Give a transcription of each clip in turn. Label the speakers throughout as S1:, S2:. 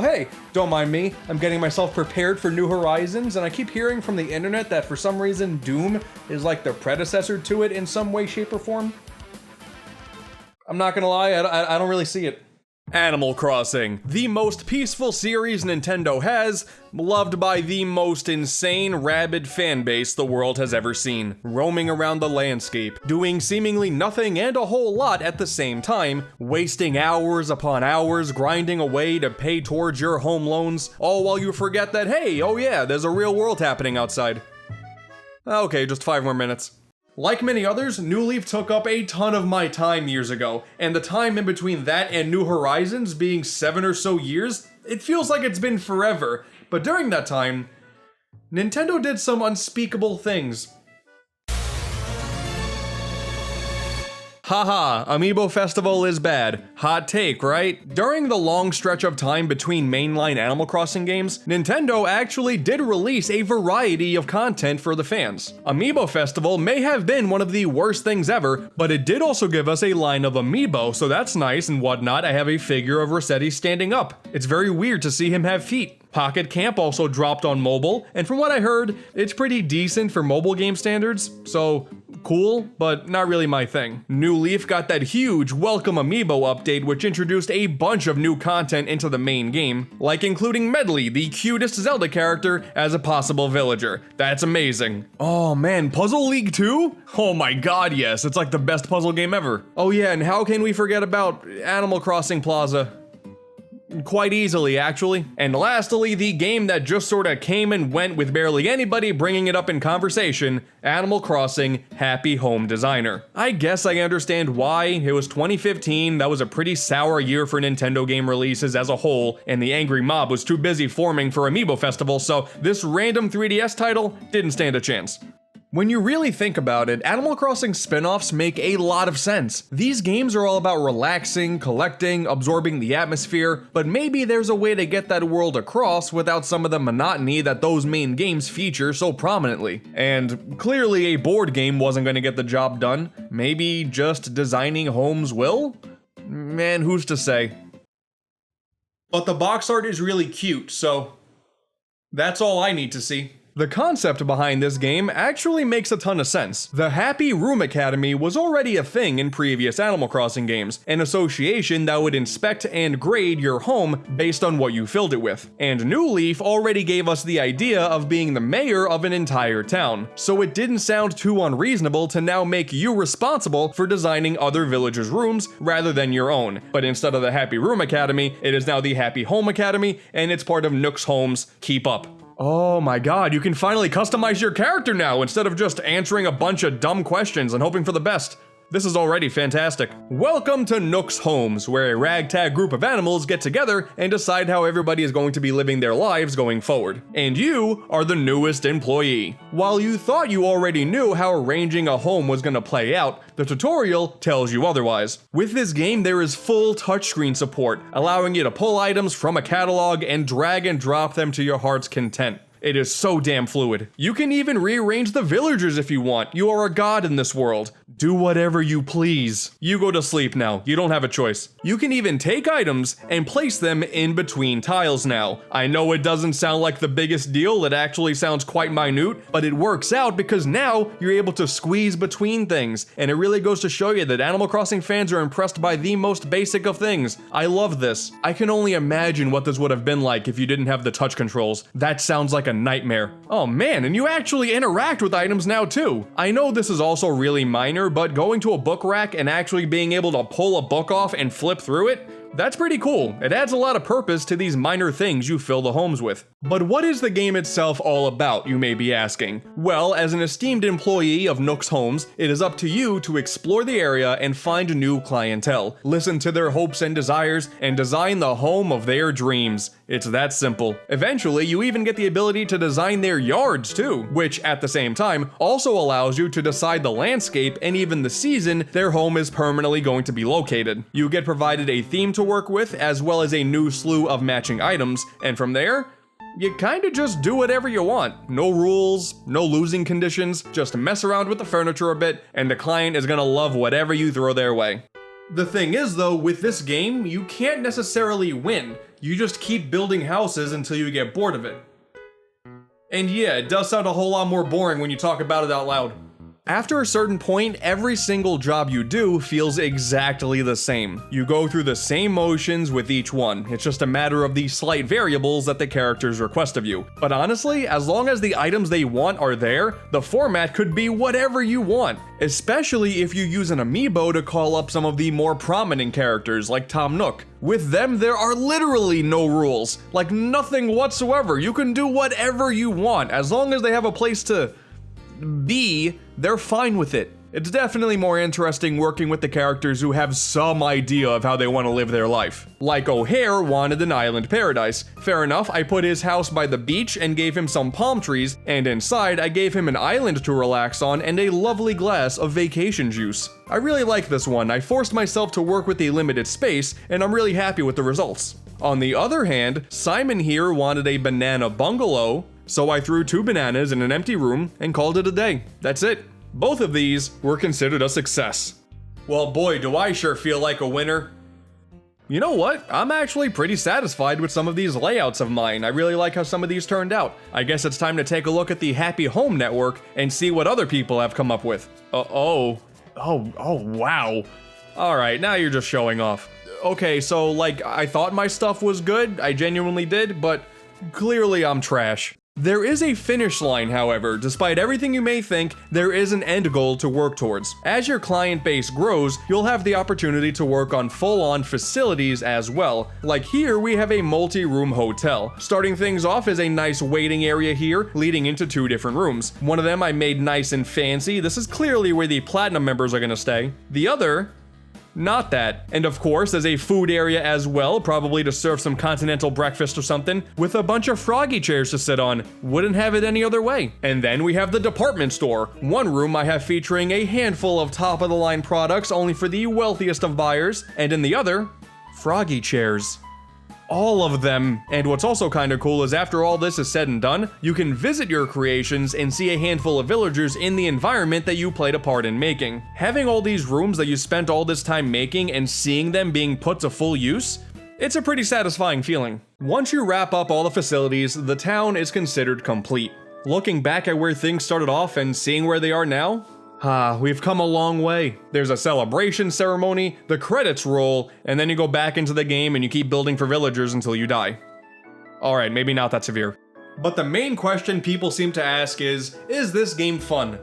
S1: Oh hey, don't mind me, I'm getting myself prepared for New Horizons, and I keep hearing from the internet that for some reason Doom is like the predecessor to it in some way, shape, or form. I'm not gonna lie, I don't really see it. Animal Crossing, the most peaceful series Nintendo has, loved by the most insane, rabid fanbase the world has ever seen, roaming around the landscape, doing seemingly nothing and a whole lot at the same time, wasting hours upon hours grinding away to pay towards your home loans, all while you forget that, hey, oh yeah, there's a real world happening outside. Okay, just 5 more minutes. Like many others, New Leaf took up a ton of my time years ago, and the time in between that and New Horizons being 7 or so years, it feels like it's been forever, but during that time, Nintendo did some unspeakable things. Haha, Amiibo Festival is bad. Hot take, right? During the long stretch of time between mainline Animal Crossing games, Nintendo actually did release a variety of content for the fans. Amiibo Festival may have been one of the worst things ever, but it did also give us a line of Amiibo, so that's nice and whatnot. I have a figure of Rossetti standing up. It's very weird to see him have feet. Pocket Camp also dropped on mobile, and from what I heard, it's pretty decent for mobile game standards, so cool, but not really my thing. New Leaf got that huge Welcome Amiibo update which introduced a bunch of new content into the main game, like including Medley, the cutest Zelda character, as a possible villager. That's amazing. Oh man, Puzzle League 2? Oh my god, yes, it's like the best puzzle game ever. Oh yeah, and how can we forget about Animal Crossing Plaza? Quite easily, actually. And lastly, the game that just sorta came and went with barely anybody bringing it up in conversation, Animal Crossing Happy Home Designer. I guess I understand why. It was 2015, that was a pretty sour year for Nintendo game releases as a whole, and the angry mob was too busy forming for Amiibo Festival, so this random 3DS title didn't stand a chance. When you really think about it, Animal Crossing spin-offs make a lot of sense. These games are all about relaxing, collecting, absorbing the atmosphere, but maybe there's a way to get that world across without some of the monotony that those main games feature so prominently. And clearly a board game wasn't going to get the job done. Maybe just designing homes will? Man, who's to say? But the box art is really cute, so that's all I need to see. The concept behind this game actually makes a ton of sense. The Happy Room Academy was already a thing in previous Animal Crossing games, an association that would inspect and grade your home based on what you filled it with. And New Leaf already gave us the idea of being the mayor of an entire town, so it didn't sound too unreasonable to now make you responsible for designing other villagers' rooms rather than your own. But instead of the Happy Room Academy, it is now the Happy Home Academy, and it's part of Nook's Homes. Keep up. Oh my god, you can finally customize your character now instead of just answering a bunch of dumb questions and hoping for the best. This is already fantastic. Welcome to Nook's Homes, where a ragtag group of animals get together and decide how everybody is going to be living their lives going forward. And you are the newest employee. While you thought you already knew how arranging a home was going to play out, the tutorial tells you otherwise. With this game, there is full touchscreen support, allowing you to pull items from a catalog and drag and drop them to your heart's content. It is so damn fluid. You can even rearrange the villagers if you want. You are a god in this world. Do whatever you please. You go to sleep now. You don't have a choice. You can even take items and place them in between tiles now. I know it doesn't sound like the biggest deal. It actually sounds quite minute, but it works out because now you're able to squeeze between things. And it really goes to show you that Animal Crossing fans are impressed by the most basic of things. I love this. I can only imagine what this would have been like if you didn't have the touch controls. That sounds like a nightmare. Oh man, and you actually interact with items now too. I know this is also really minor, but going to a book rack and actually being able to pull a book off and flip through it, that's pretty cool. It adds a lot of purpose to these minor things you fill the homes with. But what is the game itself all about, you may be asking? Well, as an esteemed employee of Nook's Homes, it is up to you to explore the area and find new clientele, listen to their hopes and desires, and design the home of their dreams. It's that simple. Eventually, you even get the ability to design their yards too, which at the same time also allows you to decide the landscape and even the season their home is permanently going to be located. You get provided a theme to work with, as well as a new slew of matching items, and from there, you kinda just do whatever you want. No rules, no losing conditions, just mess around with the furniture a bit, and the client is gonna love whatever you throw their way. The thing is though, with this game, you can't necessarily win. You just keep building houses until you get bored of it. And yeah, it does sound a whole lot more boring when you talk about it out loud. After a certain point, every single job you do feels exactly the same. You go through the same motions with each one. It's just a matter of the slight variables that the characters request of you. But honestly, as long as the items they want are there, the format could be whatever you want. Especially if you use an amiibo to call up some of the more prominent characters like Tom Nook. With them, there are literally no rules. Like nothing whatsoever. You can do whatever you want as long as they have a place to be, they're fine with it. It's definitely more interesting working with the characters who have some idea of how they want to live their life. Like O'Hare wanted an island paradise. Fair enough, I put his house by the beach and gave him some palm trees, and inside I gave him an island to relax on and a lovely glass of vacation juice. I really like this one. I forced myself to work with a limited space, and I'm really happy with the results. On the other hand, Simon here wanted a banana bungalow, so I threw 2 bananas in an empty room and called it a day. That's it. Both of these were considered a success. Well boy, do I sure feel like a winner. You know what? I'm actually pretty satisfied with some of these layouts of mine. I really like how some of these turned out. I guess it's time to take a look at the Happy Home Network and see what other people have come up with. Oh, wow. Alright, now you're just showing off. Okay, so like, I thought my stuff was good, I genuinely did, but clearly I'm trash. There is a finish line, however. Despite everything you may think, there is an end goal to work towards. As your client base grows, you'll have the opportunity to work on full-on facilities as well. Like here, we have a multi-room hotel. Starting things off is a nice waiting area here, leading into 2 different rooms. One of them I made nice and fancy. This is clearly where the platinum members are gonna stay. The other, not that. And of course, there's a food area as well, probably to serve some continental breakfast or something, with a bunch of froggy chairs to sit on. Wouldn't have it any other way. And then we have the department store. One room I have featuring a handful of top-of-the-line products only for the wealthiest of buyers, and in the other, froggy chairs. All of them. And what's also kind of cool is after all this is said and done, you can visit your creations and see a handful of villagers in the environment that you played a part in making. Having all these rooms that you spent all this time making and seeing them being put to full use, it's a pretty satisfying feeling. Once you wrap up all the facilities, the town is considered complete. Looking back at where things started off and seeing where they are now, we've come a long way. There's a celebration ceremony, the credits roll, and then you go back into the game and you keep building for villagers until you die. Alright, maybe not that severe. But the main question people seem to ask is this game fun?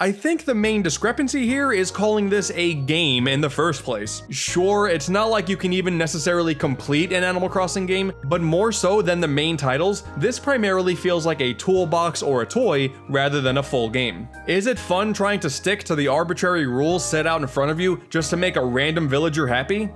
S1: I think the main discrepancy here is calling this a game in the first place. Sure, it's not like you can even necessarily complete an Animal Crossing game, but more so than the main titles, this primarily feels like a toolbox or a toy rather than a full game. Is it fun trying to stick to the arbitrary rules set out in front of you just to make a random villager happy?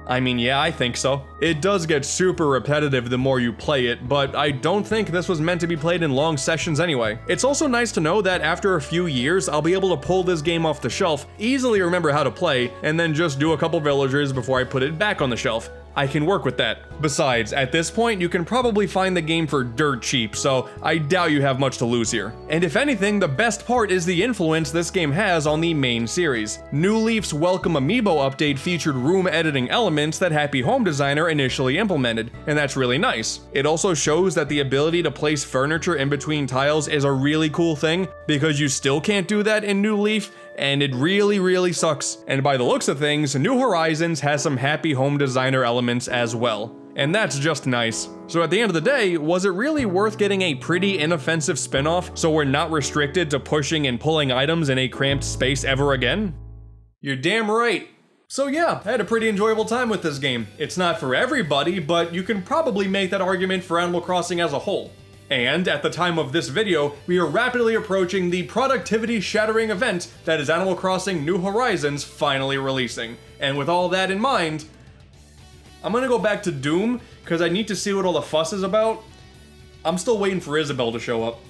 S1: I mean, yeah, I think so. It does get super repetitive the more you play it, but I don't think this was meant to be played in long sessions anyway. It's also nice to know that after a few years, I'll be able to pull this game off the shelf, easily remember how to play, and then just do a couple villagers before I put it back on the shelf. I can work with that. Besides, at this point, you can probably find the game for dirt cheap, so I doubt you have much to lose here. And if anything, the best part is the influence this game has on the main series. New Leaf's Welcome Amiibo update featured room editing elements that Happy Home Designer initially implemented, and that's really nice. It also shows that the ability to place furniture in between tiles is a really cool thing, because you still can't do that in New Leaf, and it really sucks. And by the looks of things, New Horizons has some Happy Home Designer elements as well. And that's just nice. So at the end of the day, was it really worth getting a pretty inoffensive spin-off so we're not restricted to pushing and pulling items in a cramped space ever again? You're damn right. So yeah, I had a pretty enjoyable time with this game. It's not for everybody, but you can probably make that argument for Animal Crossing as a whole. And at the time of this video, we are rapidly approaching the productivity-shattering event that is Animal Crossing New Horizons finally releasing. And with all that in mind, I'm gonna go back to Doom, because I need to see what all the fuss is about. I'm still waiting for Isabelle to show up.